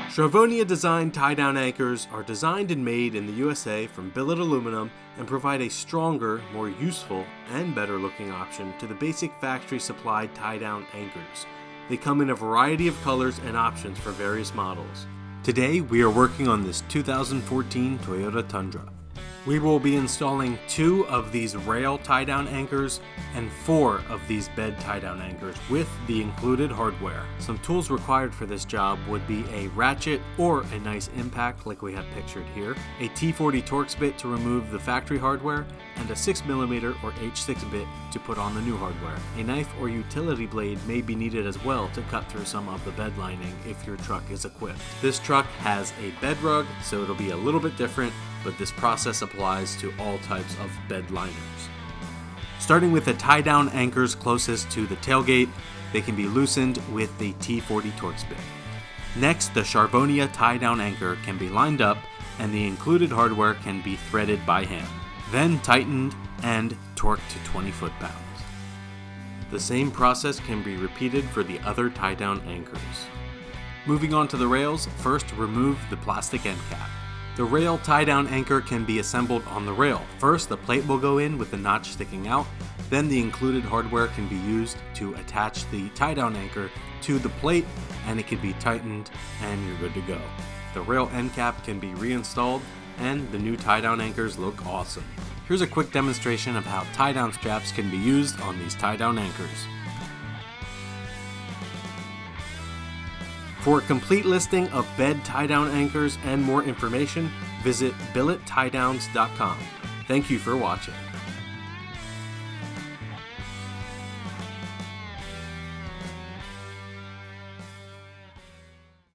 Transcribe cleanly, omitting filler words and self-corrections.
Charvonia Design Tie-Down Anchors are designed and made in the USA from billet aluminum and provide a stronger, more useful, and better looking option to the basic factory supplied tie-down anchors. They come in a variety of colors and options for various models. Today we are working on this 2014 Toyota Tundra. We will be installing 2 of these rail tie-down anchors and 4 of these bed tie-down anchors with the included hardware. Some tools required for this job would be a ratchet or a nice impact like we have pictured here, a T40 Torx bit to remove the factory hardware, and a 6mm or H6 bit to put on the new hardware. A knife or utility blade may be needed as well to cut through some of the bed lining if your truck is equipped. This truck has a bed rug, so it'll be a little bit different, but this process applies to all types of bed liners. Starting with the tie-down anchors closest to the tailgate, they can be loosened with the T40 Torx bit. Next, the Charvonia tie-down anchor can be lined up and the included hardware can be threaded by hand, then tightened and torqued to 20 foot-pounds. The same process can be repeated for the other tie-down anchors. Moving on to the rails, first remove the plastic end cap. The rail tie-down anchor can be assembled on the rail. First, the plate will go in with the notch sticking out. Then the included hardware can be used to attach the tie-down anchor to the plate, and it can be tightened and you're good to go. The rail end cap can be reinstalled and the new tie-down anchors look awesome. Here's a quick demonstration of how tie-down straps can be used on these tie-down anchors. For a complete listing of bed tie-down anchors and more information, visit BilletTie-Downs.com. Thank you for watching.